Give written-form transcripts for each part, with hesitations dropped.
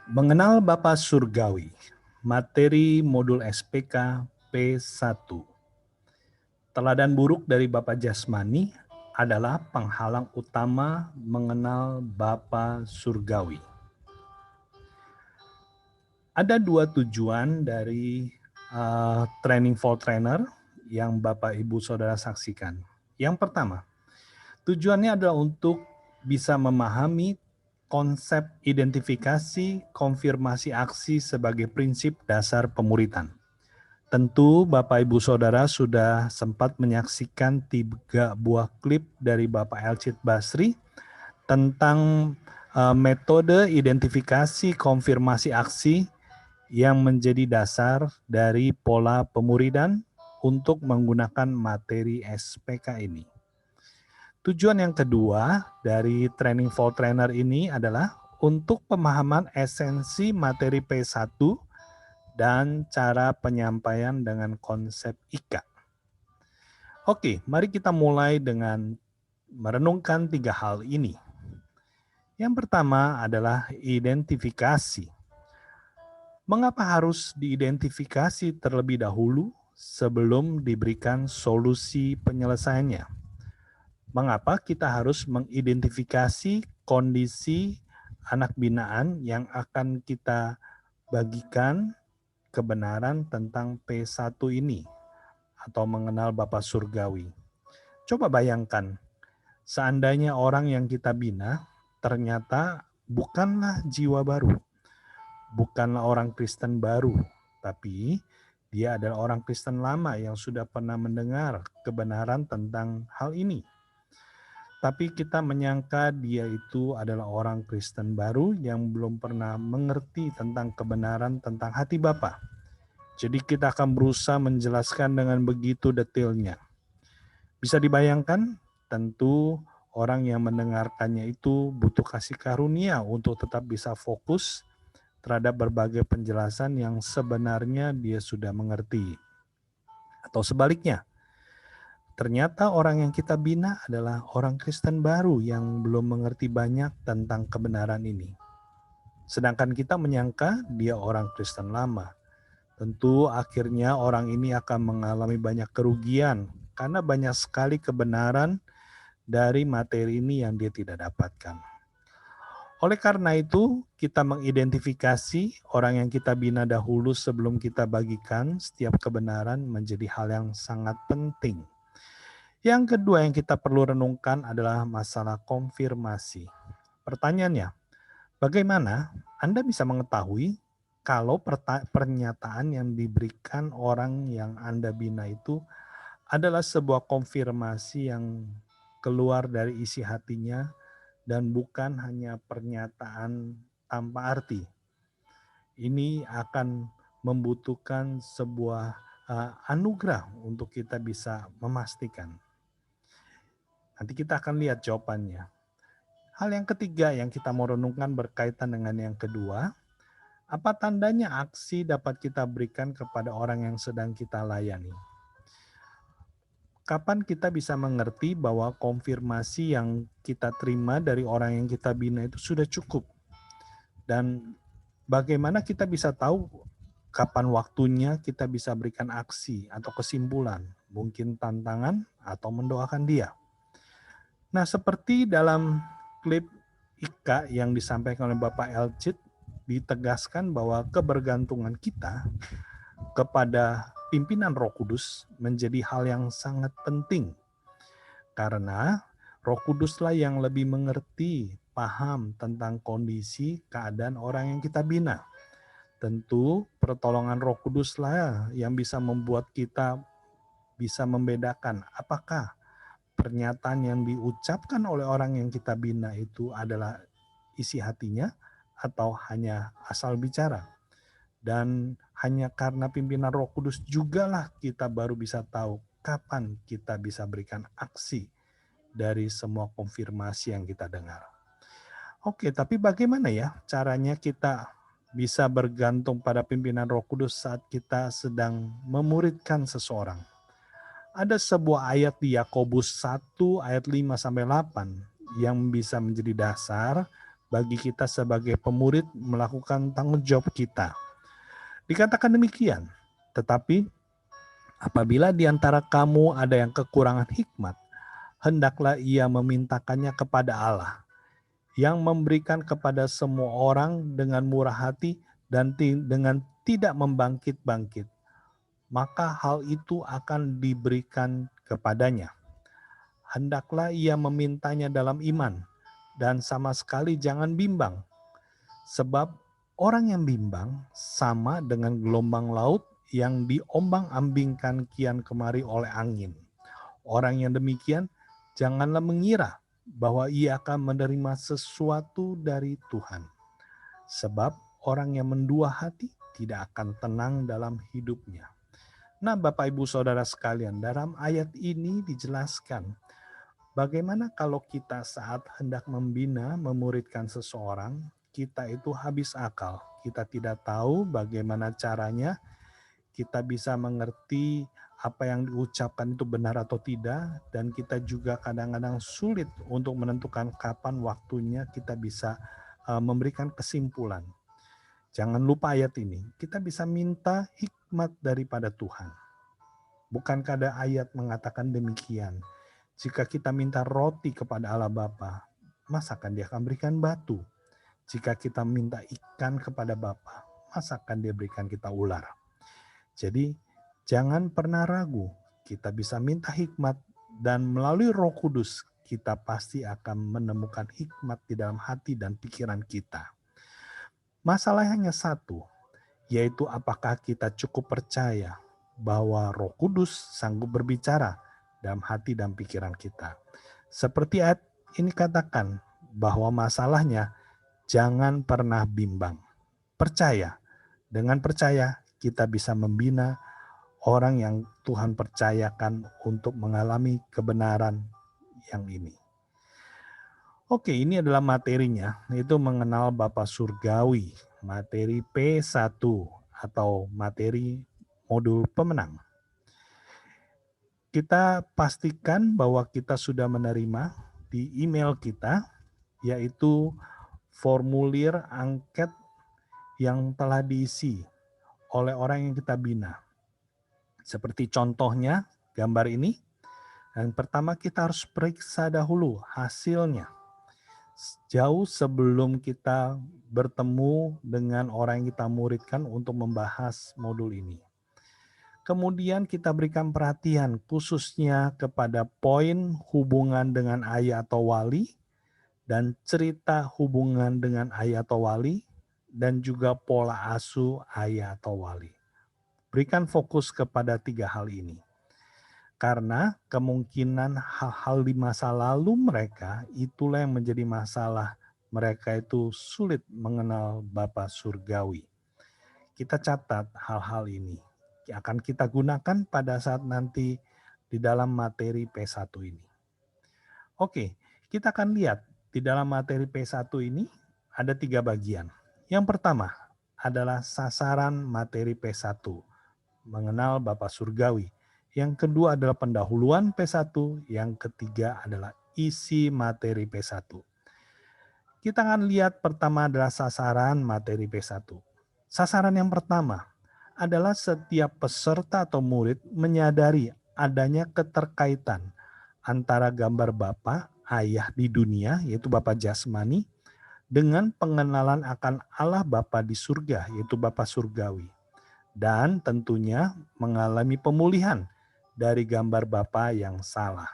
Mengenal Bapa Surgawi, materi modul SPK P1. Teladan buruk dari Bapa Jasmani adalah penghalang utama mengenal Bapa Surgawi. Ada dua tujuan dari training for trainer yang Bapak Ibu Saudara saksikan. Yang pertama, tujuannya adalah untuk bisa memahami konsep identifikasi konfirmasi aksi sebagai prinsip dasar pemuritan. Tentu Bapak Ibu Saudara sudah sempat menyaksikan 3 buah klip dari Bapak Elcid Basri tentang metode identifikasi konfirmasi aksi yang menjadi dasar dari pola pemuridan untuk menggunakan materi SPK ini. Tujuan yang kedua dari Training for Trainer ini adalah untuk pemahaman esensi materi P1 dan cara penyampaian dengan konsep IKA. Oke, mari kita mulai dengan merenungkan 3 hal ini. Yang pertama adalah identifikasi. Mengapa harus diidentifikasi terlebih dahulu sebelum diberikan solusi penyelesaiannya? Mengapa kita harus mengidentifikasi kondisi anak binaan yang akan kita bagikan kebenaran tentang P1 ini atau mengenal Bapa Surgawi? Coba bayangkan, seandainya orang yang kita bina ternyata bukanlah jiwa baru, bukanlah orang Kristen baru, tapi dia adalah orang Kristen lama yang sudah pernah mendengar kebenaran tentang hal ini. Tapi kita menyangka dia itu adalah orang Kristen baru yang belum pernah mengerti tentang kebenaran tentang hati Bapa. Jadi kita akan berusaha menjelaskan dengan begitu detailnya. Bisa dibayangkan, tentu orang yang mendengarkannya itu butuh kasih karunia untuk tetap bisa fokus terhadap berbagai penjelasan yang sebenarnya dia sudah mengerti. Atau sebaliknya, ternyata orang yang kita bina adalah orang Kristen baru yang belum mengerti banyak tentang kebenaran ini. Sedangkan kita menyangka dia orang Kristen lama. Tentu akhirnya orang ini akan mengalami banyak kerugian karena banyak sekali kebenaran dari materi ini yang dia tidak dapatkan. Oleh karena itu, kita mengidentifikasi orang yang kita bina dahulu sebelum kita bagikan setiap kebenaran menjadi hal yang sangat penting. Yang kedua yang kita perlu renungkan adalah masalah konfirmasi. Pertanyaannya, bagaimana Anda bisa mengetahui kalau pernyataan yang diberikan orang yang Anda bina itu adalah sebuah konfirmasi yang keluar dari isi hatinya dan bukan hanya pernyataan tanpa arti. Ini akan membutuhkan sebuah anugerah untuk kita bisa memastikan. Nanti kita akan lihat jawabannya. Hal yang ketiga yang kita mau renungkan berkaitan dengan yang kedua, apa tandanya aksi dapat kita berikan kepada orang yang sedang kita layani? Kapan kita bisa mengerti bahwa konfirmasi yang kita terima dari orang yang kita bina itu sudah cukup? Dan bagaimana kita bisa tahu kapan waktunya kita bisa berikan aksi atau kesimpulan, mungkin tantangan atau mendoakan dia? Nah, seperti dalam klip Ika yang disampaikan oleh Bapak Elcid, ditegaskan bahwa kebergantungan kita kepada pimpinan Roh Kudus menjadi hal yang sangat penting. Karena Roh Kuduslah yang lebih mengerti, paham tentang kondisi, keadaan orang yang kita bina. Tentu pertolongan Roh Kuduslah yang bisa membuat kita bisa membedakan apakah pernyataan yang diucapkan oleh orang yang kita bina itu adalah isi hatinya atau hanya asal bicara. Dan hanya karena pimpinan Roh Kudus jugalah kita baru bisa tahu kapan kita bisa berikan aksi dari semua konfirmasi yang kita dengar. Oke, tapi bagaimana ya caranya kita bisa bergantung pada pimpinan Roh Kudus saat kita sedang memuridkan seseorang? Ada sebuah ayat di Yakobus 1 ayat 5-8 yang bisa menjadi dasar bagi kita sebagai pemurid melakukan tanggung jawab kita. Dikatakan demikian, tetapi apabila di antara kamu ada yang kekurangan hikmat, hendaklah ia memintakannya kepada Allah, yang memberikan kepada semua orang dengan murah hati dan dengan tidak membangkit-bangkit. Maka hal itu akan diberikan kepadanya. Hendaklah ia memintanya dalam iman, dan sama sekali jangan bimbang. Sebab orang yang bimbang sama dengan gelombang laut yang diombang-ambingkan kian kemari oleh angin. Orang yang demikian janganlah mengira bahwa ia akan menerima sesuatu dari Tuhan. Sebab orang yang mendua hati tidak akan tenang dalam hidupnya. Nah, Bapak Ibu Saudara sekalian, dalam ayat ini dijelaskan bagaimana kalau kita saat hendak membina, memuridkan seseorang, kita itu habis akal. Kita tidak tahu bagaimana caranya, kita bisa mengerti apa yang diucapkan itu benar atau tidak, dan kita juga kadang-kadang sulit untuk menentukan kapan waktunya kita bisa memberikan kesimpulan. Jangan lupa ayat ini, kita bisa minta hikmat daripada Tuhan. Bukankah ada ayat mengatakan demikian? Jika kita minta roti kepada Allah Bapa, masakan Dia akan berikan batu? Jika kita minta ikan kepada Bapa, masakan Dia berikan kita ular? Jadi, jangan pernah ragu. Kita bisa minta hikmat dan melalui Roh Kudus kita pasti akan menemukan hikmat di dalam hati dan pikiran kita. Masalahnya hanya satu, yaitu apakah kita cukup percaya bahwa Roh Kudus sanggup berbicara dalam hati dan pikiran kita. Seperti ayat ini katakan bahwa masalahnya jangan pernah bimbang. Percaya. Dengan percaya kita bisa membina orang yang Tuhan percayakan untuk mengalami kebenaran yang ini. Oke, ini adalah materinya, yaitu mengenal Bapa Surgawi, materi P1 atau materi modul pemenang. Kita pastikan bahwa kita sudah menerima di email kita, yaitu formulir angket yang telah diisi oleh orang yang kita bina. Seperti contohnya gambar ini, yang pertama kita harus periksa dahulu hasilnya. Jauh sebelum kita bertemu dengan orang yang kita muridkan untuk membahas modul ini. Kemudian kita berikan perhatian khususnya kepada poin hubungan dengan ayah atau wali, dan cerita hubungan dengan ayah atau wali, dan juga pola asuh ayah atau wali. Berikan fokus kepada 3 hal ini. Karena kemungkinan hal-hal di masa lalu mereka itulah yang menjadi masalah mereka itu sulit mengenal Bapa Surgawi. Kita catat hal-hal ini. Akan kita gunakan pada saat nanti di dalam materi P1 ini. Oke, kita akan lihat di dalam materi P1 ini ada 3 bagian. Yang pertama adalah sasaran materi P1, mengenal Bapa Surgawi. Yang kedua adalah pendahuluan P1, yang ketiga adalah isi materi P1. Kita akan lihat pertama adalah sasaran materi P1. Sasaran yang pertama adalah setiap peserta atau murid menyadari adanya keterkaitan antara gambar Bapa, Ayah di dunia, yaitu Bapa jasmani, dengan pengenalan akan Allah Bapa di surga, yaitu Bapa surgawi. Dan tentunya mengalami pemulihan dari gambar Bapa yang salah.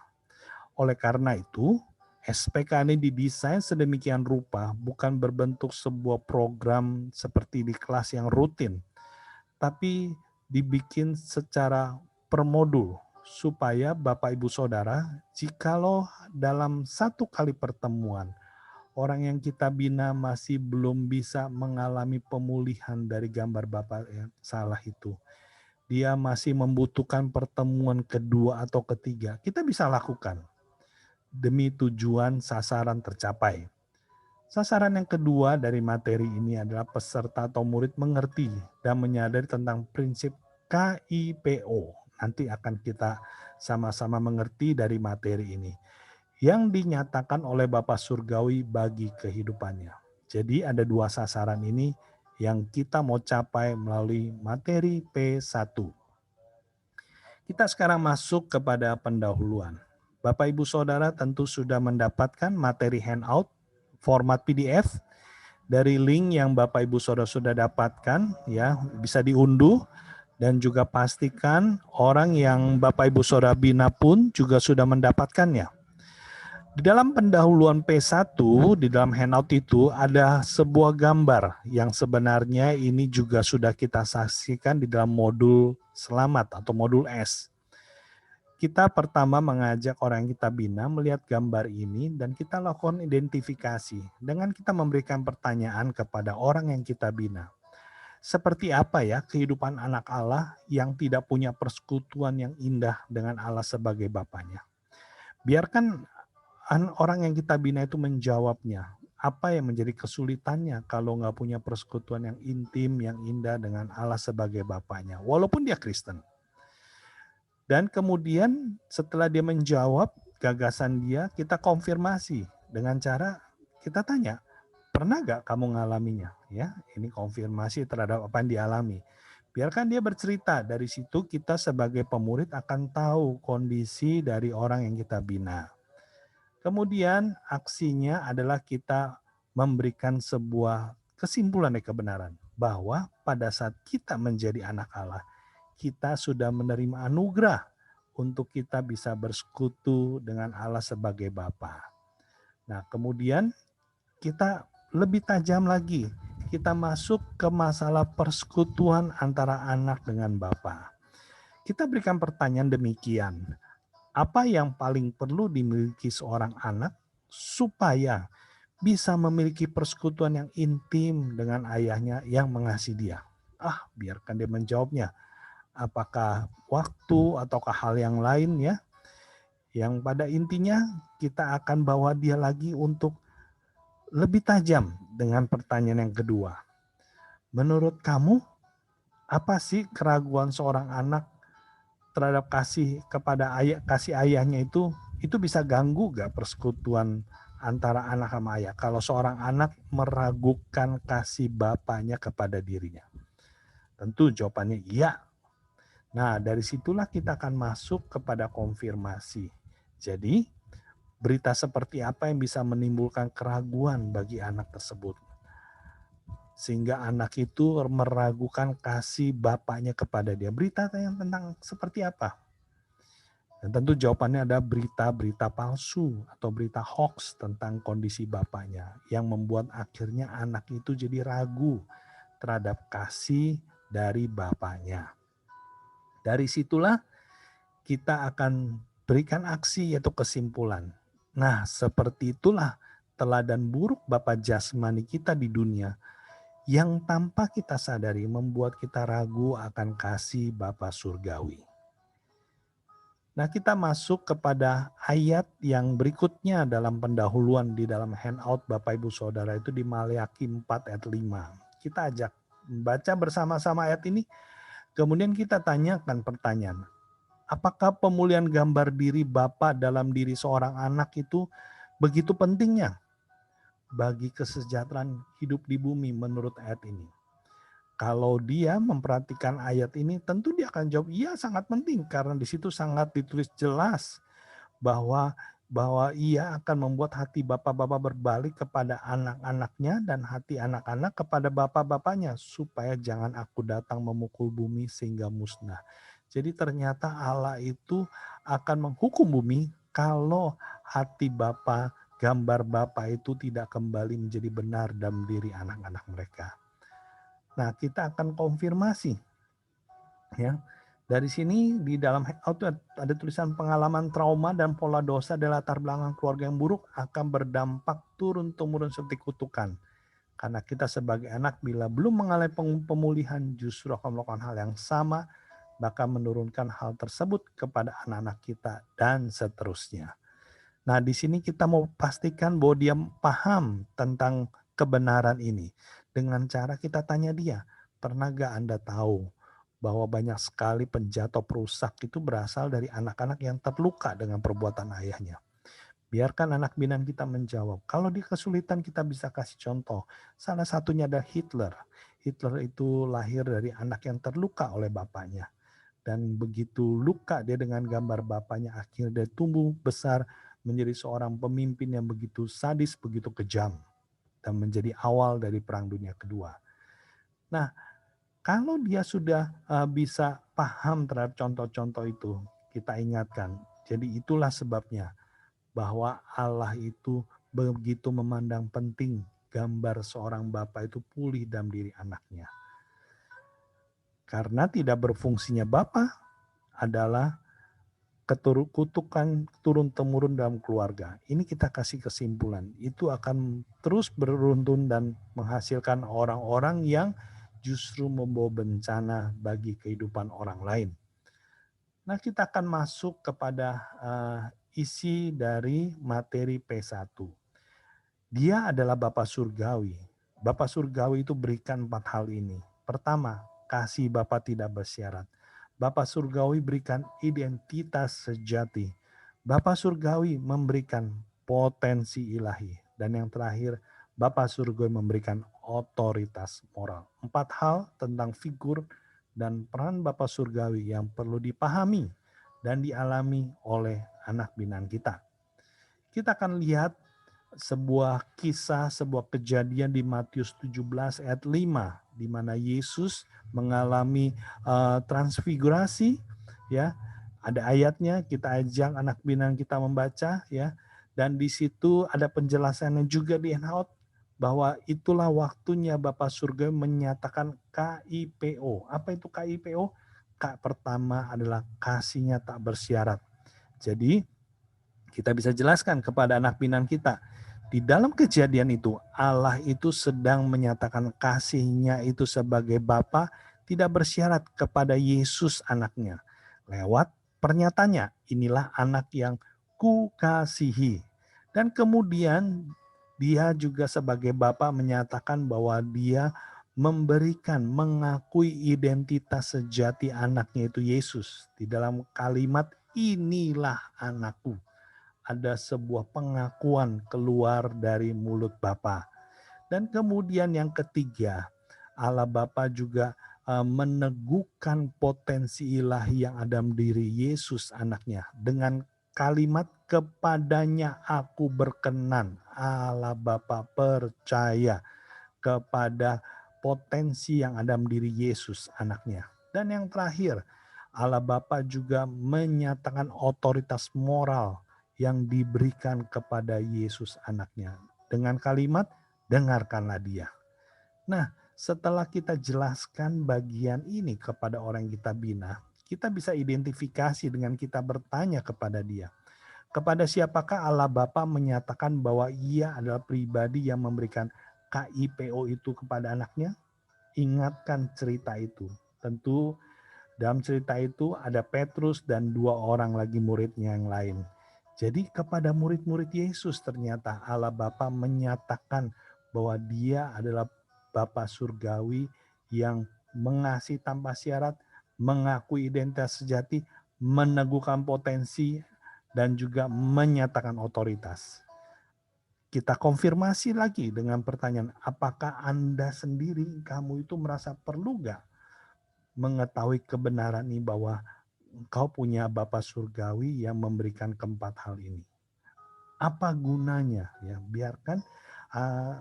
Oleh karena itu, SPK ini didesain sedemikian rupa bukan berbentuk sebuah program seperti di kelas yang rutin, tapi dibikin secara per modul supaya Bapak Ibu Saudara, jikalau dalam 1 kali pertemuan orang yang kita bina masih belum bisa mengalami pemulihan dari gambar Bapa yang salah itu, dia masih membutuhkan pertemuan kedua atau ketiga, kita bisa lakukan demi tujuan sasaran tercapai. Sasaran yang kedua dari materi ini adalah peserta atau murid mengerti dan menyadari tentang prinsip KIPO. Nanti akan kita sama-sama mengerti dari materi ini, yang dinyatakan oleh Bapa Surgawi bagi kehidupannya. Jadi ada dua sasaran ini yang kita mau capai melalui materi P1. Kita sekarang masuk kepada pendahuluan. Bapak Ibu Saudara tentu sudah mendapatkan materi handout format PDF dari link yang Bapak Ibu Saudara sudah dapatkan, ya, bisa diunduh, dan juga pastikan orang yang Bapak Ibu Saudara bina pun juga sudah mendapatkannya. Di dalam pendahuluan P1, di dalam handout itu ada sebuah gambar yang sebenarnya ini juga sudah kita saksikan di dalam modul selamat atau modul S. Kita pertama mengajak orang yang kita bina melihat gambar ini dan kita lakukan identifikasi dengan kita memberikan pertanyaan kepada orang yang kita bina. Seperti apa ya kehidupan anak Allah yang tidak punya persekutuan yang indah dengan Allah sebagai Bapaknya? Biarkan orang yang kita bina itu menjawabnya. Apa yang menjadi kesulitannya kalau nggak punya persekutuan yang intim, yang indah dengan Allah sebagai Bapaknya, walaupun dia Kristen. Dan kemudian setelah dia menjawab gagasan dia, kita konfirmasi dengan cara kita tanya, pernah gak kamu ngalaminya? Ya, ini konfirmasi terhadap apa yang dialami. Biarkan dia bercerita, dari situ kita sebagai pemurid akan tahu kondisi dari orang yang kita bina. Kemudian aksinya adalah kita memberikan sebuah kesimpulan dari kebenaran, bahwa pada saat kita menjadi anak Allah, kita sudah menerima anugerah untuk kita bisa bersekutu dengan Allah sebagai Bapa. Nah, kemudian kita lebih tajam lagi. Kita masuk ke masalah persekutuan antara anak dengan Bapa. Kita berikan pertanyaan demikian. Apa yang paling perlu dimiliki seorang anak supaya bisa memiliki persekutuan yang intim dengan ayahnya yang mengasihi dia? Biarkan dia menjawabnya. Apakah waktu ataukah hal yang lain ya? Yang pada intinya kita akan bawa dia lagi untuk lebih tajam dengan pertanyaan yang kedua. Menurut kamu, apa sih keraguan seorang anak terhadap kasih kepada kasih ayahnya itu bisa ganggu gak persekutuan antara anak sama ayah? Kalau seorang anak meragukan kasih bapaknya kepada dirinya. Tentu jawabannya iya. Nah, dari situlah kita akan masuk kepada konfirmasi. Jadi, berita seperti apa yang bisa menimbulkan keraguan bagi anak tersebut? Sehingga anak itu meragukan kasih bapaknya kepada dia. Berita yang tentang seperti apa? Dan tentu jawabannya ada berita-berita palsu atau berita hoax tentang kondisi bapaknya yang membuat akhirnya anak itu jadi ragu terhadap kasih dari bapaknya. Dari situlah kita akan berikan aksi yaitu kesimpulan. Nah, seperti itulah teladan buruk bapa jasmani kita di dunia yang tanpa kita sadari membuat kita ragu akan kasih Bapa surgawi. Nah, kita masuk kepada ayat yang berikutnya dalam pendahuluan di dalam handout Bapak Ibu Saudara itu di Maleakhi 4 ayat 5. Kita ajak membaca bersama-sama ayat ini, kemudian kita tanyakan pertanyaan. Apakah pemulihan gambar diri Bapa dalam diri seorang anak itu begitu pentingnya bagi kesejahteraan hidup di bumi menurut ayat ini? Kalau dia memperhatikan ayat ini, tentu dia akan jawab, iya sangat penting karena di situ sangat ditulis jelas bahwa ia akan membuat hati bapak-bapak berbalik kepada anak-anaknya dan hati anak-anak kepada bapak-bapaknya supaya jangan aku datang memukul bumi sehingga musnah. Jadi ternyata Allah itu akan menghukum bumi kalau hati Bapa, gambar Bapa itu tidak kembali menjadi benar dalam diri anak-anak mereka. Nah, kita akan konfirmasi. Ya. Dari sini di dalam handout ada tulisan pengalaman trauma dan pola dosa dari latar belakang keluarga yang buruk akan berdampak turun-temurun seperti kutukan. Karena kita sebagai anak bila belum mengalami pemulihan justru akan melakukan hal yang sama, bahkan menurunkan hal tersebut kepada anak-anak kita dan seterusnya. Nah, di sini kita mau pastikan bahwa dia paham tentang kebenaran ini. Dengan cara kita tanya dia, pernah gak Anda tahu bahwa banyak sekali penjatuh perusak itu berasal dari anak-anak yang terluka dengan perbuatan ayahnya. Biarkan anak binaan kita menjawab. Kalau di kesulitan kita bisa kasih contoh. Salah satunya ada Hitler. Hitler itu lahir dari anak yang terluka oleh bapaknya. Dan begitu luka dia dengan gambar bapaknya, akhirnya dia tumbuh besar menjadi seorang pemimpin yang begitu sadis, begitu kejam. Dan menjadi awal dari Perang Dunia Kedua. Nah, kalau dia sudah bisa paham terhadap contoh-contoh itu, kita ingatkan. Jadi itulah sebabnya bahwa Allah itu begitu memandang penting gambar seorang bapa itu pulih dalam diri anaknya. Karena tidak berfungsinya bapa adalah kutukan turun-temurun dalam keluarga. Ini kita kasih kesimpulan. Itu akan terus beruntun dan menghasilkan orang-orang yang justru membawa bencana bagi kehidupan orang lain. Nah, kita akan masuk kepada isi dari materi P1. Dia adalah Bapa Surgawi. Bapa Surgawi itu berikan 4 hal ini. Pertama, kasih Bapa tidak bersyarat. Bapa Surgawi berikan identitas sejati. Bapa Surgawi memberikan potensi ilahi. Dan yang terakhir, Bapa Surgawi memberikan otoritas moral. 4 hal tentang figur dan peran Bapa Surgawi yang perlu dipahami dan dialami oleh anak binaan kita. Kita akan lihat sebuah kisah, sebuah kejadian di Matius 17 ayat 5 di mana Yesus mengalami transfigurasi ya. Ada ayatnya, kita ajak anak binaan kita membaca ya. Dan di situ ada penjelasannya juga di handout bahwa itulah waktunya Bapa Surga menyatakan KIPO. Apa itu KIPO? K pertama adalah kasihnya tak bersyarat. Jadi kita bisa jelaskan kepada anak binaan kita. Di dalam kejadian itu, Allah itu sedang menyatakan kasihnya itu sebagai Bapa tidak bersyarat kepada Yesus anaknya. Lewat pernyataannya, inilah anak yang kukasihi. Dan kemudian dia juga sebagai Bapa menyatakan bahwa dia memberikan, mengakui identitas sejati anaknya itu Yesus. Di dalam kalimat inilah anakku, ada sebuah pengakuan keluar dari mulut Bapa. Dan kemudian yang ketiga, Allah Bapa juga meneguhkan potensi ilahi yang ada dalam diri Yesus anaknya dengan kalimat kepadanya aku berkenan. Allah Bapa percaya kepada potensi yang ada dalam diri Yesus anaknya. Dan yang terakhir, Allah Bapa juga menyatakan otoritas moral yang diberikan kepada Yesus anaknya. Dengan kalimat, dengarkanlah dia. Nah, setelah kita jelaskan bagian ini kepada orang yang kita bina, kita bisa identifikasi dengan kita bertanya kepada dia. Kepada siapakah Allah Bapa menyatakan bahwa ia adalah pribadi yang memberikan KIPO itu kepada anaknya? Ingatkan cerita itu. Tentu dalam cerita itu ada Petrus dan 2 orang lagi muridnya yang lain. Jadi kepada murid-murid Yesus ternyata Allah Bapa menyatakan bahwa dia adalah Bapa surgawi yang mengasihi tanpa syarat, mengakui identitas sejati, meneguhkan potensi, dan juga menyatakan otoritas. Kita konfirmasi lagi dengan pertanyaan, apakah Anda sendiri, kamu itu merasa perlu gak mengetahui kebenaran ini bahwa engkau punya Bapa surgawi yang memberikan keempat hal ini? Apa gunanya? Ya, biarkan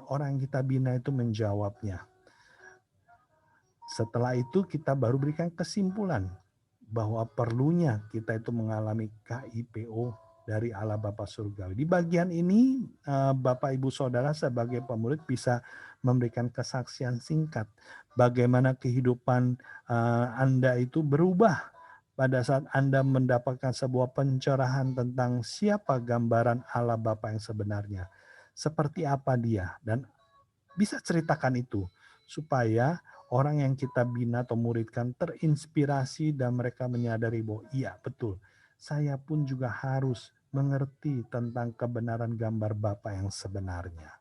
orang yang kita bina itu menjawabnya. Setelah itu kita baru berikan kesimpulan bahwa perlunya kita itu mengalami KIPO dari Allah Bapa Surgawi. Di bagian ini Bapak Ibu Saudara sebagai pemurid bisa memberikan kesaksian singkat bagaimana kehidupan Anda itu berubah pada saat Anda mendapatkan sebuah pencerahan tentang siapa gambaran Allah Bapa yang sebenarnya. Seperti apa dia, dan bisa ceritakan itu supaya orang yang kita bina atau muridkan terinspirasi dan mereka menyadari bahwa iya betul, saya pun juga harus mengerti tentang kebenaran gambar Bapa yang sebenarnya.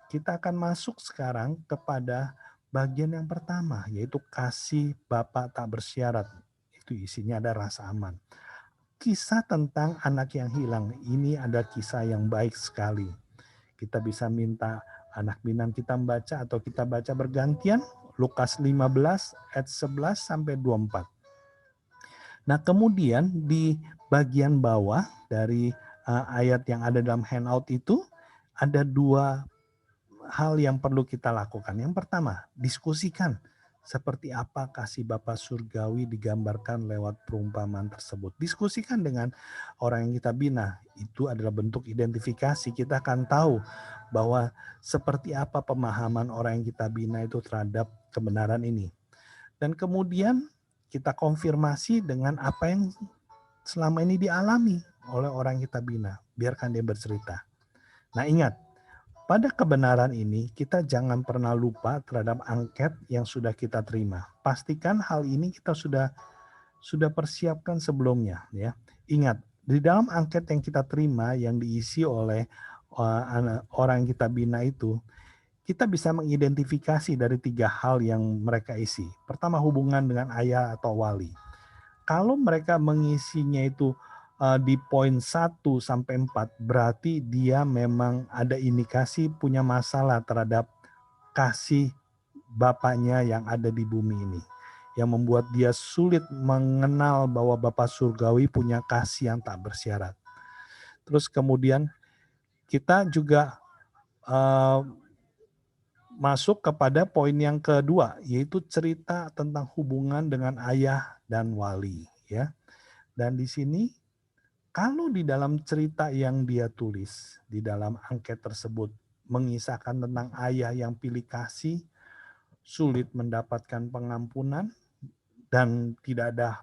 Kita akan masuk sekarang kepada bagian yang pertama, yaitu kasih Bapa tak bersyarat. Itu isinya ada rasa aman. kisah tentang anak yang hilang. Ini ada kisah yang baik sekali. Kita bisa minta anak binan kita membaca atau kita baca bergantian. Lukas 15 ayat 11 sampai 24. Nah, kemudian di bagian bawah dari ayat yang ada dalam handout itu ada dua hal yang perlu kita lakukan. Yang pertama, diskusikan seperti apa kasih Bapa Surgawi digambarkan lewat perumpamaan tersebut. Diskusikan dengan orang yang kita bina. Itu adalah bentuk identifikasi. Kita akan tahu bahwa seperti apa pemahaman orang yang kita bina itu terhadap kebenaran ini. Dan kemudian kita konfirmasi dengan apa yang selama ini dialami oleh orang yang kita bina. Biarkan dia bercerita. Nah, ingat, pada kebenaran ini kita jangan pernah lupa terhadap angket yang sudah kita terima. Pastikan hal ini kita sudah persiapkan sebelumnya, ya. Ingat, di dalam angket yang kita terima yang diisi oleh orang yang kita bina itu, kita bisa mengidentifikasi dari 3 hal yang mereka isi. Pertama, hubungan dengan ayah atau wali. Kalau mereka mengisinya itu di poin 1 sampai 4, berarti dia memang ada indikasi punya masalah terhadap kasih Bapaknya yang ada di bumi ini. Yang membuat dia sulit mengenal bahwa Bapa Surgawi punya kasih yang tak bersyarat. Terus kemudian kita juga masuk kepada poin yang kedua, yaitu cerita tentang hubungan dengan ayah dan wali, ya. Dan di sini kalau di dalam cerita yang dia tulis, di dalam angket tersebut mengisahkan tentang ayah yang pilih kasih, sulit mendapatkan pengampunan, dan tidak ada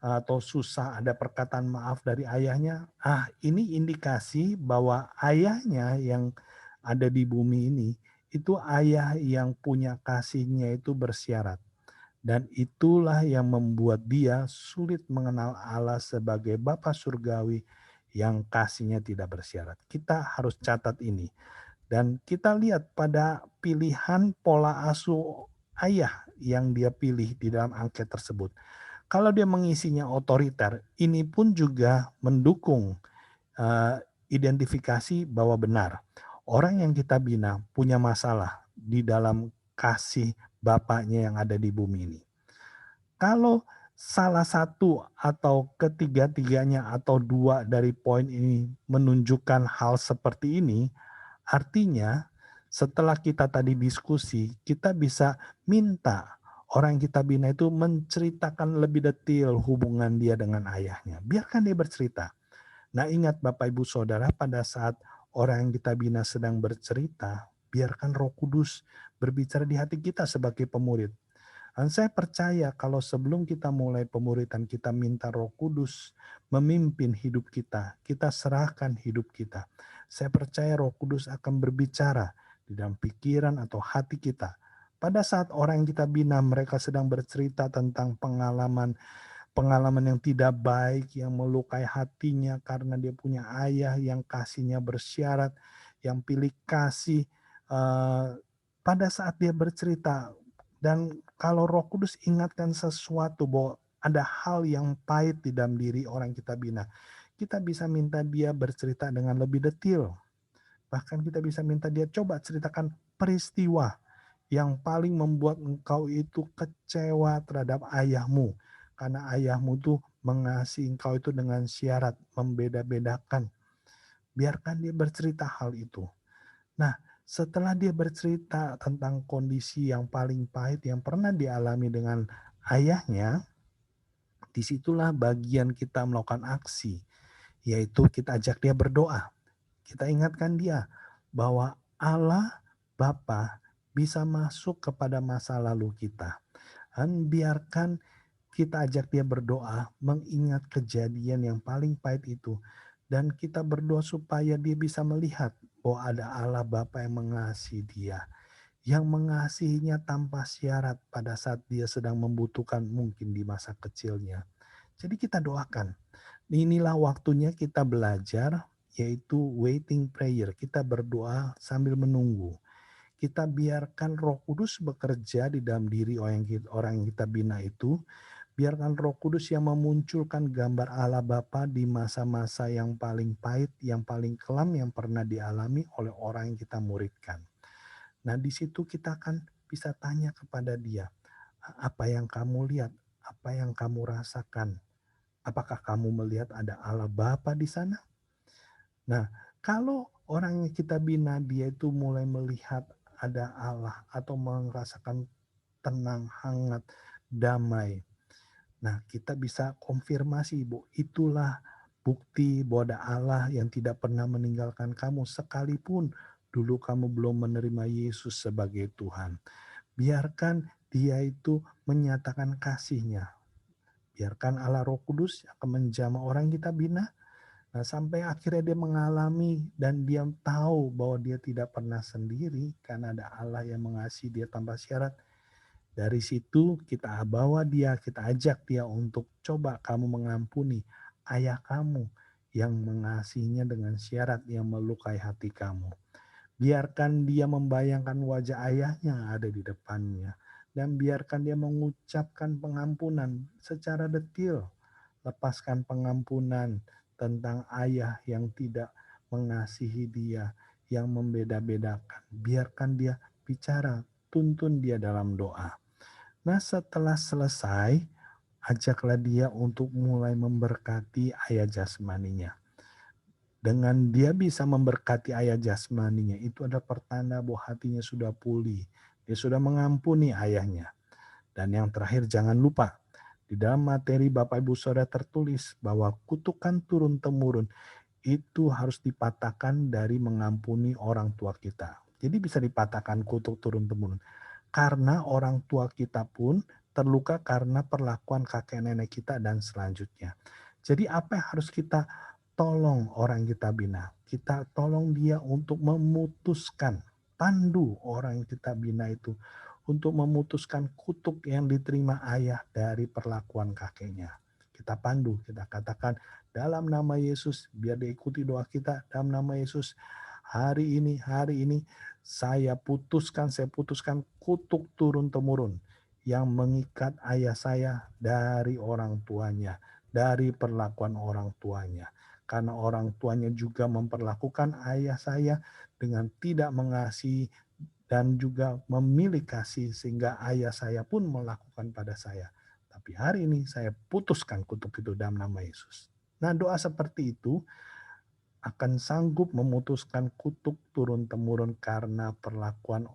atau susah ada perkataan maaf dari ayahnya. Ini indikasi bahwa ayahnya yang ada di bumi ini, itu ayah yang punya kasihnya itu bersyarat. Dan itulah yang membuat dia sulit mengenal Allah sebagai Bapa Surgawi yang kasihnya tidak bersyarat. Kita harus catat ini. Dan kita lihat pada pilihan pola asuh ayah yang dia pilih di dalam angket tersebut. Kalau dia mengisinya otoriter, ini pun juga mendukung identifikasi bahwa benar. Orang yang kita bina punya masalah di dalam kasih Bapaknya yang ada di bumi ini. Kalau salah satu atau ketiga-tiganya atau 2 dari poin ini menunjukkan hal seperti ini, artinya setelah kita tadi diskusi, kita bisa minta orang yang kita bina itu menceritakan lebih detail hubungan dia dengan ayahnya. Biarkan dia bercerita. Nah, ingat Bapak Ibu Saudara, pada saat orang yang kita bina sedang bercerita, biarkan Roh Kudus berbicara di hati kita sebagai pemurid. Dan saya percaya kalau sebelum kita mulai pemuridan, kita minta Roh Kudus memimpin hidup kita serahkan hidup kita. Saya percaya Roh Kudus akan berbicara di dalam pikiran atau hati kita. Pada saat orang yang kita bina, mereka sedang bercerita tentang pengalaman yang tidak baik, yang melukai hatinya karena dia punya ayah yang kasihnya bersyarat, yang pilih kasih pada saat dia bercerita. Dan kalau Roh Kudus ingatkan sesuatu bahwa ada hal yang pahit di dalam diri orang kita bina, kita bisa minta dia bercerita dengan lebih detail. Bahkan kita bisa minta dia coba ceritakan peristiwa yang paling membuat engkau itu kecewa terhadap ayahmu. Karena ayahmu tuh mengasihi engkau itu dengan syarat membeda-bedakan. Biarkan dia bercerita hal itu. Nah, setelah dia bercerita tentang kondisi yang paling pahit yang pernah dialami dengan ayahnya, disitulah bagian kita melakukan aksi, yaitu kita ajak dia berdoa. Kita ingatkan dia bahwa Allah Bapa bisa masuk kepada masa lalu kita. Dan biarkan kita ajak dia berdoa, mengingat kejadian yang paling pahit itu. Dan kita berdoa supaya dia bisa melihat bahwa ada Allah Bapa yang mengasihi dia. Yang mengasihinya tanpa syarat pada saat dia sedang membutuhkan mungkin di masa kecilnya. Jadi kita doakan. Inilah waktunya kita belajar, yaitu waiting prayer. Kita berdoa sambil menunggu. Kita biarkan Roh Kudus bekerja di dalam diri orang yang kita bina itu, Biarkan Roh Kudus yang memunculkan gambar Allah Bapa di masa-masa yang paling pahit, yang paling kelam yang pernah dialami oleh orang yang kita muridkan. Nah, di situ kita akan bisa tanya kepada dia, apa yang kamu lihat? Apa yang kamu rasakan? Apakah kamu melihat ada Allah Bapa di sana? Nah, kalau orang yang kita bina dia itu mulai melihat ada Allah atau merasakan tenang, hangat, damai. Nah, kita bisa konfirmasi, Bu, itulah bukti bahwa ada Allah yang tidak pernah meninggalkan kamu sekalipun dulu kamu belum menerima Yesus sebagai Tuhan. Biarkan dia itu menyatakan kasihnya. Biarkan Allah Roh Kudus akan menjamah orang kita bina. Nah, sampai akhirnya dia mengalami dan dia tahu bahwa dia tidak pernah sendiri karena ada Allah yang mengasihi dia tanpa syarat. Dari situ kita bawa dia, kita ajak dia untuk coba kamu mengampuni ayah kamu yang mengasihinya dengan syarat yang melukai hati kamu. Biarkan dia membayangkan wajah ayahnya yang ada di depannya. Dan biarkan dia mengucapkan pengampunan secara detil. Lepaskan pengampunan tentang ayah yang tidak mengasihi dia, yang membeda-bedakan. Biarkan dia bicara, tuntun dia dalam doa. Nah, setelah selesai, ajaklah dia untuk mulai memberkati ayah jasmaninya. Dengan dia bisa memberkati ayah jasmaninya, itu ada pertanda bahwa hatinya sudah pulih. Dia sudah mengampuni ayahnya. Dan yang terakhir, jangan lupa, di dalam materi Bapak Ibu Saudara tertulis bahwa kutukan turun-temurun itu harus dipatahkan dari mengampuni orang tua kita. Jadi bisa dipatahkan kutuk turun-temurun. Karena orang tua kita pun terluka karena perlakuan kakek nenek kita dan selanjutnya. Jadi apa yang harus kita tolong orang yang kita bina? Kita tolong dia untuk memutuskan, pandu orang yang kita bina itu untuk memutuskan kutuk yang diterima ayah dari perlakuan kakeknya. Kita pandu, kita katakan dalam nama Yesus, biar diikuti doa kita dalam nama Yesus. Hari ini saya putuskan kutuk turun-temurun yang mengikat ayah saya dari orang tuanya, dari perlakuan orang tuanya. Karena orang tuanya juga memperlakukan ayah saya dengan tidak mengasihi dan juga memilih kasih sehingga ayah saya pun melakukan pada saya. Tapi hari ini saya putuskan kutuk itu dalam nama Yesus. Nah, doa seperti itu akan sanggup memutuskan kutuk turun-temurun karena perlakuan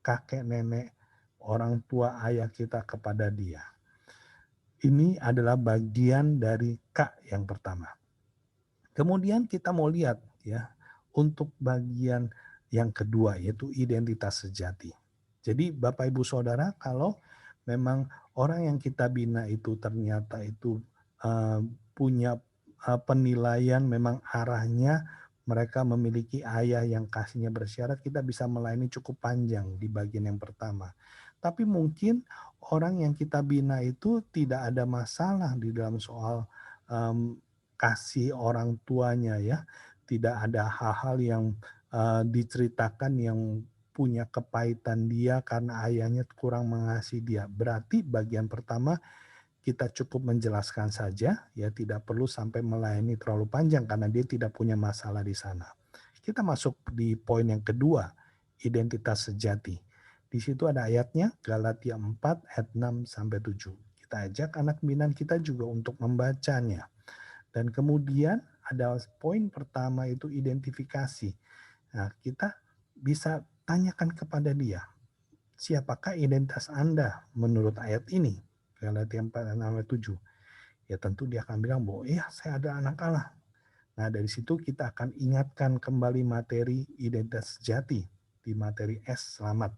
kakek nenek, orang tua ayah kita kepada dia. Ini adalah bagian dari K yang pertama. Kemudian kita mau lihat ya, untuk bagian yang kedua yaitu identitas sejati. Jadi Bapak Ibu Saudara, kalau memang orang yang kita bina itu ternyata itu uh, punya penilaian memang arahnya mereka memiliki ayah yang kasihnya bersyarat, kita bisa melayani cukup panjang di bagian yang pertama. Tapi mungkin orang yang kita bina itu tidak ada masalah di dalam soal um, kasih orang tuanya ya. Tidak ada hal-hal yang diceritakan yang punya kepahitan dia karena ayahnya kurang mengasihi dia. Berarti bagian pertama kita cukup menjelaskan saja, ya tidak perlu sampai melayani terlalu panjang karena dia tidak punya masalah di sana. Kita masuk di poin yang kedua, identitas sejati. Di situ ada ayatnya, Galatia 4 ayat 6 sampai 7. Kita ajak anak binaan kita juga untuk membacanya. Dan kemudian ada poin pertama itu identifikasi. Nah, kita bisa tanyakan kepada dia, siapakah identitas Anda menurut ayat ini? Galatia 4 ayat 7. Ya tentu dia akan bilang bahwa iya saya ada anak Allah. Nah dari situ kita akan ingatkan kembali materi identitas sejati di materi S selamat.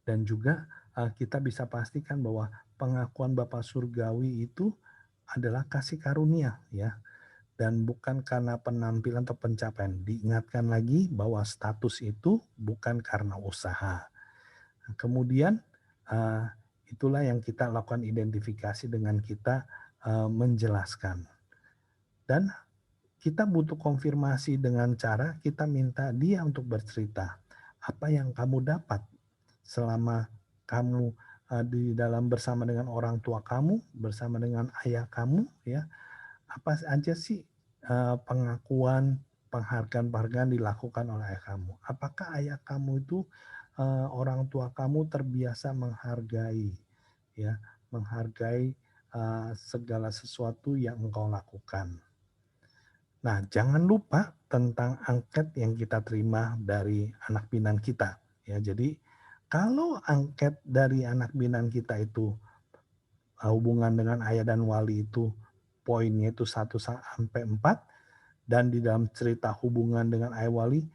Dan juga kita bisa pastikan bahwa pengakuan Bapa Surgawi itu adalah kasih karunia ya, dan bukan karena penampilan atau pencapaian. Diingatkan lagi bahwa status itu bukan karena usaha. Nah, kemudian itulah yang kita lakukan identifikasi dengan kita menjelaskan. Dan kita butuh konfirmasi dengan cara kita minta dia untuk bercerita apa yang kamu dapat selama kamu di dalam bersama dengan orang tua kamu, bersama dengan ayah kamu, ya, apa aja sih pengakuan, penghargaan-penghargaan dilakukan oleh ayah kamu? Apakah ayah kamu itu, orang tua kamu terbiasa menghargai, ya, menghargai segala sesuatu yang engkau lakukan? Nah, jangan lupa tentang angket yang kita terima dari anak binaan kita, ya. Jadi, kalau angket dari anak binaan kita itu hubungan dengan ayah dan wali itu poinnya itu 1 sampai 4, dan di dalam cerita hubungan dengan ayah wali,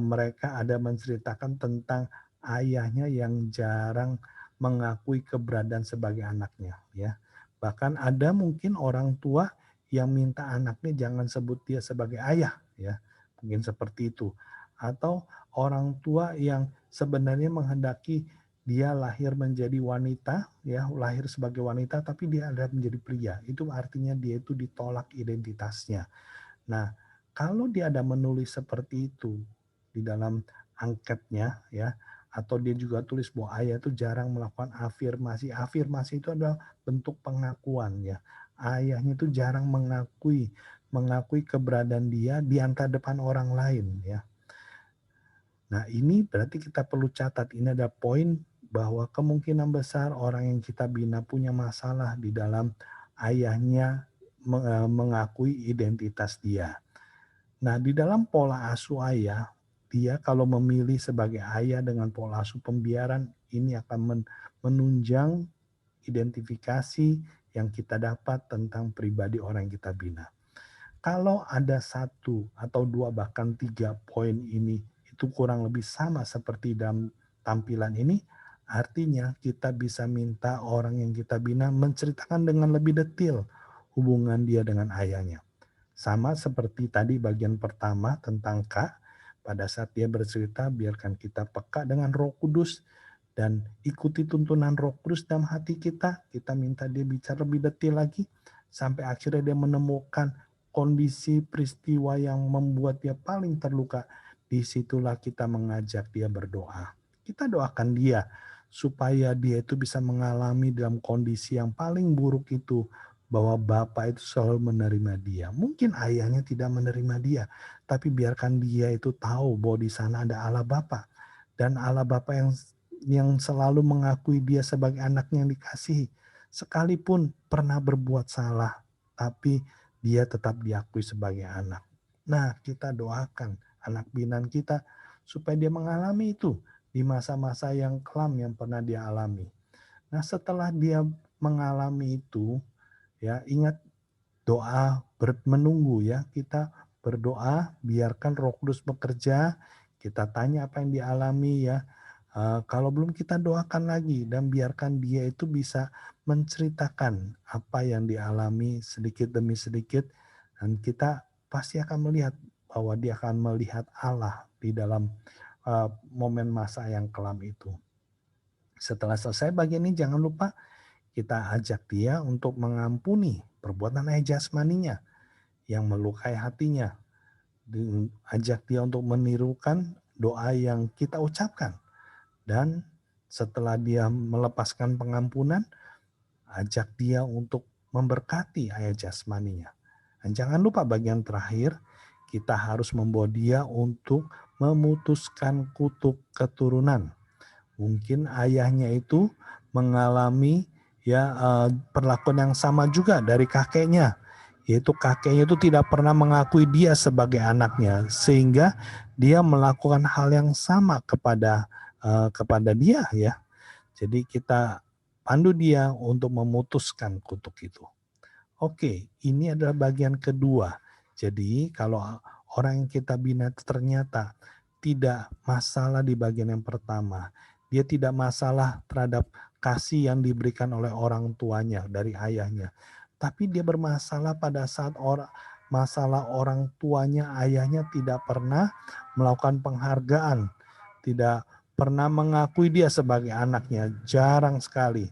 mereka ada menceritakan tentang ayahnya yang jarang mengakui keberadaan sebagai anaknya, ya. Bahkan ada mungkin orang tua yang minta anaknya jangan sebut dia sebagai ayah, ya, mungkin seperti itu. Atau orang tua yang sebenarnya menghendaki dia lahir menjadi wanita, ya, lahir sebagai wanita tapi dia adalah menjadi pria. Itu artinya dia itu ditolak identitasnya. Nah, kalau dia ada menulis seperti itu di dalam angketnya, ya, atau dia juga tulis bahwa ayah itu jarang melakukan afirmasi. Afirmasi itu adalah bentuk pengakuan, ya. Ayahnya itu jarang mengakui keberadaan dia di antara depan orang lain, ya. Nah, ini berarti kita perlu catat, ini ada poin bahwa kemungkinan besar orang yang kita bina punya masalah di dalam ayahnya mengakui identitas dia. Nah, di dalam pola asuh ayah, dia kalau memilih sebagai ayah dengan pola asuh pembiaran, ini akan menunjang identifikasi yang kita dapat tentang pribadi orang yang kita bina. Kalau ada 1 atau 2 bahkan 3 poin ini itu kurang lebih sama seperti dalam tampilan ini, artinya kita bisa minta orang yang kita bina menceritakan dengan lebih detail hubungan dia dengan ayahnya. Sama seperti tadi bagian pertama tentang Kak, pada saat dia bercerita biarkan kita peka dengan Roh Kudus dan ikuti tuntunan Roh Kudus dalam hati kita minta dia bicara lebih detail lagi sampai akhirnya dia menemukan kondisi peristiwa yang membuat dia paling terluka. Disitulah kita mengajak dia berdoa. Kita doakan dia supaya dia itu bisa mengalami dalam kondisi yang paling buruk itu bahwa Bapa itu selalu menerima dia. Mungkin ayahnya tidak menerima dia, tapi biarkan dia itu tahu bahwa di sana ada Allah Bapa, dan Allah Bapa yang selalu mengakui dia sebagai anaknya yang dikasihi. Sekalipun pernah berbuat salah, tapi dia tetap diakui sebagai anak. Nah, kita doakan anak binaan kita supaya dia mengalami itu di masa-masa yang kelam yang pernah dia alami. Nah, setelah dia mengalami itu, ya, ingat doa menunggu, ya. Kita berdoa, biarkan Roh Kudus bekerja, kita tanya apa yang dialami, ya. Kalau belum kita doakan lagi dan biarkan dia itu bisa menceritakan apa yang dialami sedikit demi sedikit, dan kita pasti akan melihat bahwa dia akan melihat Allah di dalam momen masa yang kelam itu. Setelah selesai bagian ini jangan lupa kita ajak dia untuk mengampuni perbuatan jasmaninya yang melukai hatinya. Ajak dia untuk menirukan doa yang kita ucapkan. Dan setelah dia melepaskan pengampunan, ajak dia untuk memberkati ayah jasmaninya. Dan jangan lupa bagian terakhir, kita harus membawa dia untuk memutuskan kutuk keturunan. Mungkin ayahnya itu mengalami, ya, perlakuan yang sama juga dari kakeknya, yaitu kakeknya itu tidak pernah mengakui dia sebagai anaknya, sehingga dia melakukan hal yang sama kepada dia, ya. Jadi kita pandu dia untuk memutuskan kutuk itu. Oke, ini adalah bagian kedua. Jadi kalau orang yang kita bina ternyata tidak masalah di bagian yang pertama, dia tidak masalah terhadap kasih yang diberikan oleh orang tuanya dari ayahnya, tapi dia bermasalah pada saat masalah orang tuanya, ayahnya tidak pernah melakukan penghargaan, tidak pernah mengakui dia sebagai anaknya, jarang sekali.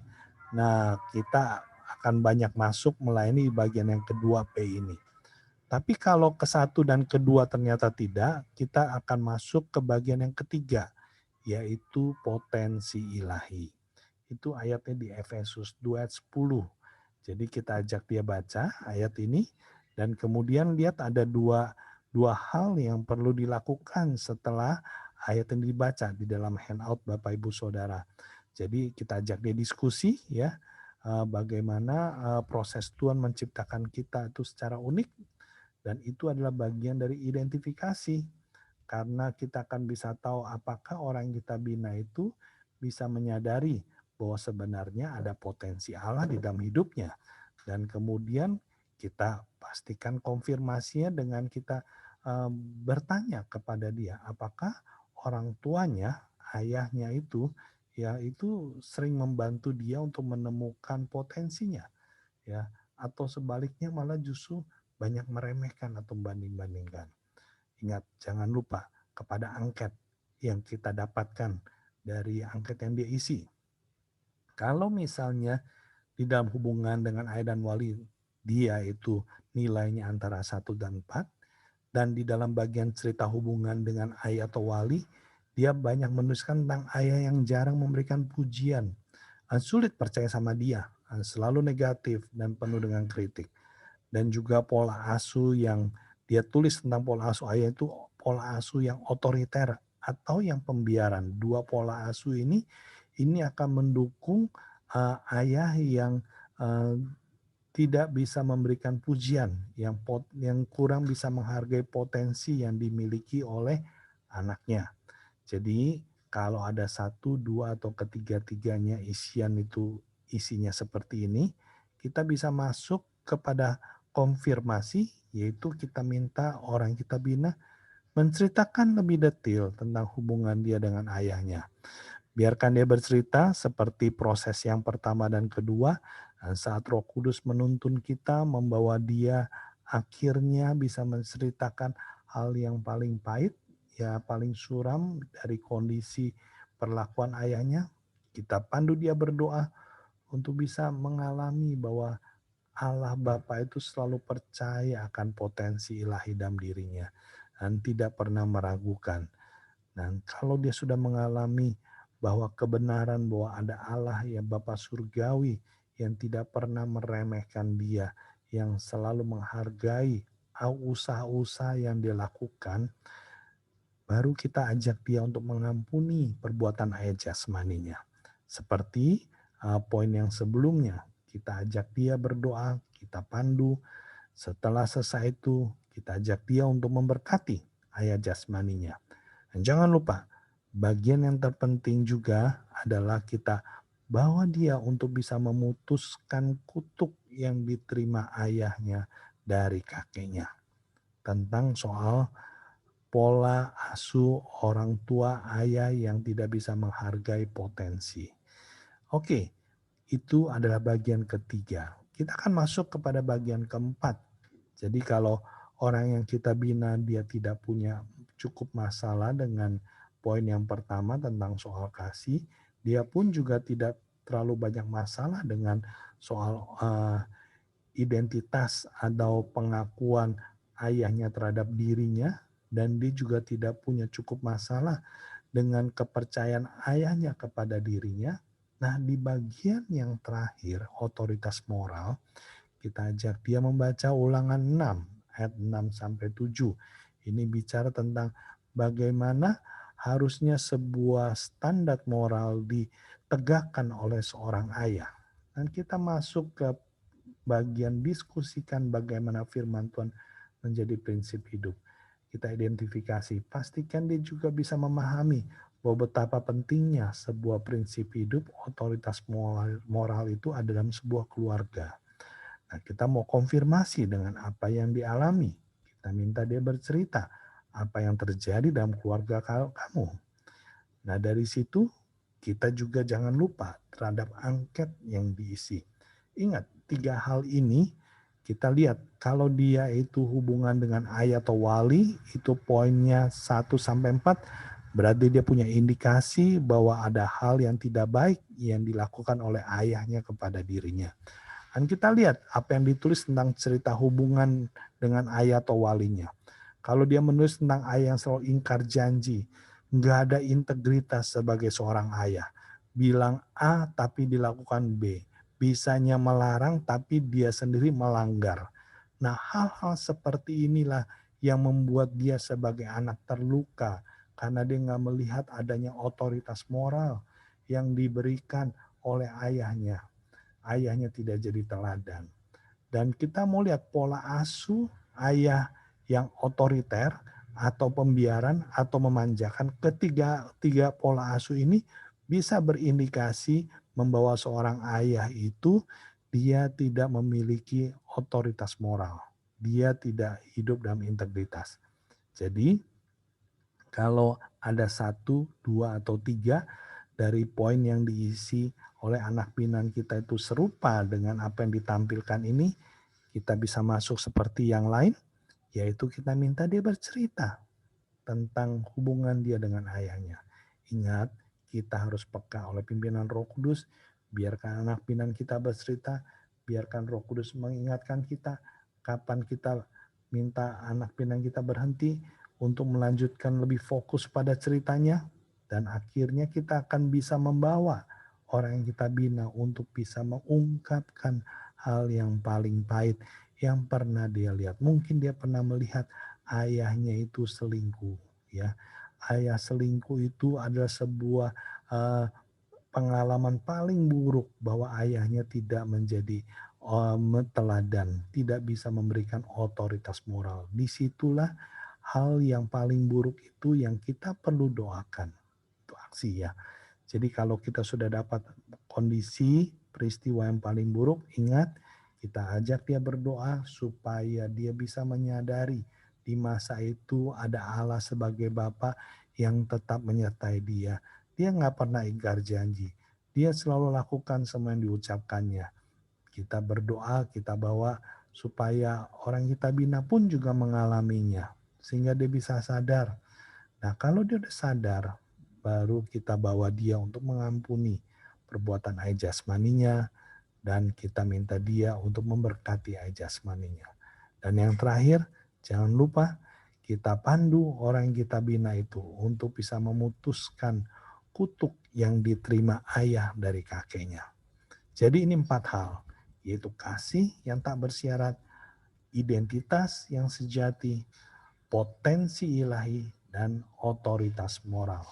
Nah, kita akan banyak masuk melayani bagian yang kedua P ini. Tapi kalau ke satu dan kedua ternyata tidak, kita akan masuk ke bagian yang ketiga, yaitu potensi ilahi. Itu ayatnya di Efesus 2 ayat 10. Jadi kita ajak dia baca ayat ini dan kemudian lihat ada dua hal yang perlu dilakukan setelah ayat yang dibaca di dalam handout Bapak Ibu Saudara. Jadi kita ajak dia diskusi ya, bagaimana proses Tuhan menciptakan kita itu secara unik dan itu adalah bagian dari identifikasi karena kita akan bisa tahu apakah orang yang kita bina itu bisa menyadari bahwa sebenarnya ada potensi Allah di dalam hidupnya. Dan kemudian kita pastikan konfirmasinya dengan kita bertanya kepada dia, apakah orang tuanya, ayahnya itu, ya itu sering membantu dia untuk menemukan potensinya, ya, atau sebaliknya malah justru banyak meremehkan atau membanding-bandingkan. Ingat, jangan lupa kepada angket yang kita dapatkan dari angket yang dia isi. Kalau misalnya di dalam hubungan dengan ayah dan wali, dia itu nilainya antara 1 dan 4, dan di dalam bagian cerita hubungan dengan ayah atau wali, dia banyak menuliskan tentang ayah yang jarang memberikan pujian, sulit percaya sama dia, selalu negatif dan penuh dengan kritik. Dan juga pola asuh yang dia tulis tentang pola asuh ayah itu pola asuh yang otoriter atau yang pembiaran. Dua pola asuh ini akan mendukung ayah yang uh, tidak bisa memberikan pujian, yang kurang bisa menghargai potensi yang dimiliki oleh anaknya. Jadi kalau ada 1, 2 atau ketiga-tiganya isinya seperti ini, kita bisa masuk kepada konfirmasi, yaitu kita minta orang kita bina menceritakan lebih detail tentang hubungan dia dengan ayahnya. Biarkan dia bercerita seperti proses yang pertama dan kedua, saat Roh Kudus menuntun kita, membawa dia akhirnya bisa menceritakan hal yang paling pahit, ya paling suram dari kondisi perlakuan ayahnya. Kita pandu dia berdoa untuk bisa mengalami bahwa Allah Bapa itu selalu percaya akan potensi ilahi dalam dirinya dan tidak pernah meragukan. Dan kalau dia sudah mengalami bahwa kebenaran bahwa ada Allah yang Bapa Surgawi yang tidak pernah meremehkan dia, yang selalu menghargai usaha-usaha yang dia lakukan, baru kita ajak dia untuk mengampuni perbuatan ayat jasmaninya. Seperti poin yang sebelumnya, kita ajak dia berdoa, kita pandu. Setelah selesai itu, kita ajak dia untuk memberkati ayat jasmaninya. Dan jangan lupa, bagian yang terpenting juga adalah kita bawa dia untuk bisa memutuskan kutuk yang diterima ayahnya dari kakeknya. Tentang soal pola asuh orang tua ayah yang tidak bisa menghargai potensi. Oke, itu adalah bagian ketiga. Kita akan masuk kepada bagian keempat. Jadi kalau orang yang kita bina dia tidak punya cukup masalah dengan poin yang pertama tentang soal kasih, dia pun juga tidak terlalu banyak masalah dengan soal identitas atau pengakuan ayahnya terhadap dirinya, dan dia juga tidak punya cukup masalah dengan kepercayaan ayahnya kepada dirinya. Nah, di bagian yang terakhir, otoritas moral, kita ajak dia membaca Ulangan 6 ayat 6 sampai 7. Ini bicara tentang bagaimana harusnya sebuah standar moral ditegakkan oleh seorang ayah. Dan kita masuk ke bagian diskusikan bagaimana firman Tuhan menjadi prinsip hidup. Kita identifikasi, pastikan dia juga bisa memahami bahwa betapa pentingnya sebuah prinsip hidup, otoritas moral itu ada dalam sebuah keluarga. Nah, kita mau konfirmasi dengan apa yang dialami. Kita minta dia bercerita apa yang terjadi dalam keluarga kamu. Nah, dari situ kita juga jangan lupa terhadap angket yang diisi. Ingat, 3 hal ini kita lihat kalau dia itu hubungan dengan ayah atau wali, itu poinnya 1-4, berarti dia punya indikasi bahwa ada hal yang tidak baik yang dilakukan oleh ayahnya kepada dirinya. Dan kita lihat apa yang ditulis tentang cerita hubungan dengan ayah atau walinya. Kalau dia menulis tentang ayah yang selalu ingkar janji, nggak ada integritas sebagai seorang ayah. bilang A tapi dilakukan B. Bisanya melarang tapi dia sendiri melanggar. Nah, hal-hal seperti inilah yang membuat dia sebagai anak terluka karena dia nggak melihat adanya otoritas moral yang diberikan oleh ayahnya. Ayahnya tidak jadi teladan. Dan kita mau lihat pola asuh ayah yang otoriter atau pembiaran atau memanjakan, tiga pola asuh ini bisa berindikasi membawa seorang ayah itu dia tidak memiliki otoritas moral. Dia tidak hidup dalam integritas. Jadi kalau ada satu, dua, atau tiga dari poin yang diisi oleh anak pinang kita itu serupa dengan apa yang ditampilkan ini, kita bisa masuk seperti yang lain, yaitu kita minta dia bercerita tentang hubungan dia dengan ayahnya. Ingat, kita harus peka oleh pimpinan Roh Kudus, biarkan anak pinang kita bercerita, biarkan Roh Kudus mengingatkan kita kapan kita minta anak pinang kita berhenti untuk melanjutkan lebih fokus pada ceritanya, dan akhirnya kita akan bisa membawa orang yang kita bina untuk bisa mengungkapkan hal yang paling pahit yang pernah dia lihat. Mungkin dia pernah melihat ayahnya itu selingkuh, ya. Ayah selingkuh itu adalah sebuah eh, pengalaman paling buruk bahwa ayahnya tidak menjadi teladan, tidak bisa memberikan otoritas moral. Disitulah hal yang paling buruk itu yang kita perlu doakan. Itu aksi ya. Jadi kalau kita sudah dapat kondisi peristiwa yang paling buruk, ingat kita ajak dia berdoa supaya dia bisa menyadari di masa itu ada Allah sebagai Bapa yang tetap menyertai dia. Dia nggak pernah ingkar janji. Dia selalu lakukan semua yang diucapkannya. Kita berdoa, kita bawa supaya orang kita bina pun juga mengalaminya. Sehingga dia bisa sadar. Nah, kalau dia udah sadar, baru kita bawa dia untuk mengampuni perbuatan aib jasmaninya, dan kita minta dia untuk memberkati aib jasmaninya. Dan yang terakhir, jangan lupa kita pandu orang yang kita bina itu untuk bisa memutuskan kutuk yang diterima ayah dari kakeknya. Jadi ini 4 hal, yaitu kasih yang tak bersyarat, identitas yang sejati, potensi ilahi, dan otoritas moral.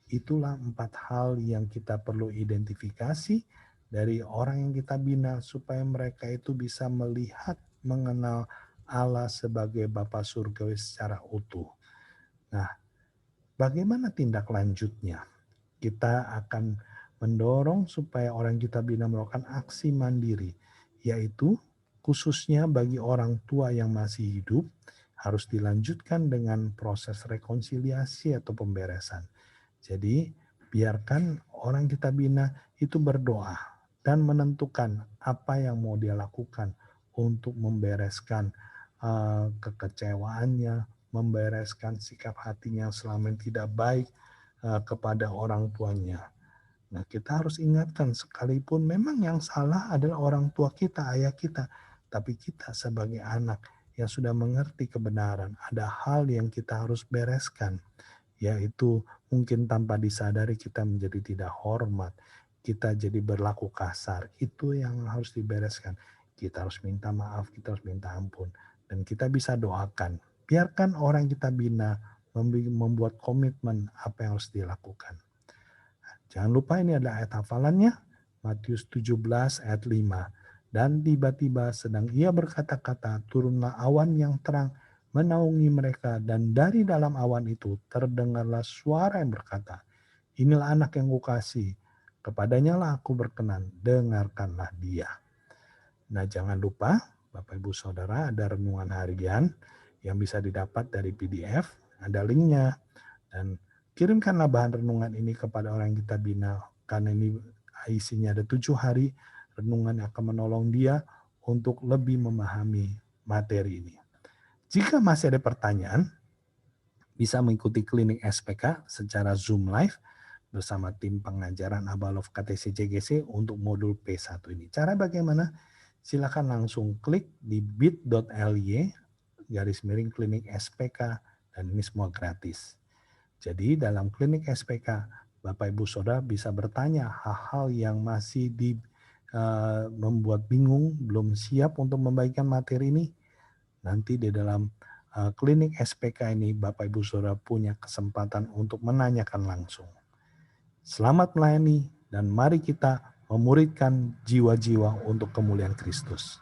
Itulah 4 hal yang kita perlu identifikasi dari orang yang kita bina supaya mereka itu bisa melihat, mengenal Allah sebagai Bapa Surgawi secara utuh. Nah, bagaimana tindak lanjutnya? Kita akan mendorong supaya orang kita bina melakukan aksi mandiri, yaitu khususnya bagi orang tua yang masih hidup, harus dilanjutkan dengan proses rekonsiliasi atau pemberesan. Jadi, biarkan orang kita bina itu berdoa dan menentukan apa yang mau dia lakukan untuk membereskan kekecewaannya, membereskan sikap hatinya yang selama ini tidak baik kepada orang tuanya. Nah, kita harus ingatkan sekalipun memang yang salah adalah orang tua kita, ayah kita, tapi kita sebagai anak yang sudah mengerti kebenaran, ada hal yang kita harus bereskan, yaitu mungkin tanpa disadari kita menjadi tidak hormat, kita jadi berlaku kasar. Itu yang harus dibereskan. Kita harus minta maaf, kita harus minta ampun, dan kita bisa doakan. Biarkan orang kita bina membuat komitmen apa yang harus dilakukan. Jangan lupa ini adalah ayat hafalannya, Matius 17 ayat 5. Dan tiba-tiba sedang ia berkata-kata, turunlah awan yang terang menaungi mereka, dan dari dalam awan itu terdengarlah suara yang berkata, inilah anak yang kukasihi, kepadanya lah aku berkenan, dengarkanlah dia. Nah, jangan lupa Bapak Ibu Saudara, ada renungan harian yang bisa didapat dari PDF, ada linknya, dan kirimkanlah bahan renungan ini kepada orang yang kita bina, karena ini isinya ada 7 hari renungan yang akan menolong dia untuk lebih memahami materi ini. Jika masih ada pertanyaan, bisa mengikuti klinik SPK secara Zoom live bersama tim pengajaran Abalov KTC JGC untuk modul P1 ini. Cara bagaimana? Silakan langsung klik di bit.ly/klinik SPK, dan ini semua gratis. Jadi dalam klinik SPK, Bapak Ibu Saudara bisa bertanya hal-hal yang masih membuat bingung, belum siap untuk membagikan materi ini. Nanti di dalam klinik SPK ini Bapak Ibu Saudara punya kesempatan untuk menanyakan langsung. Selamat melayani dan mari kita memuridkan jiwa-jiwa untuk kemuliaan Kristus.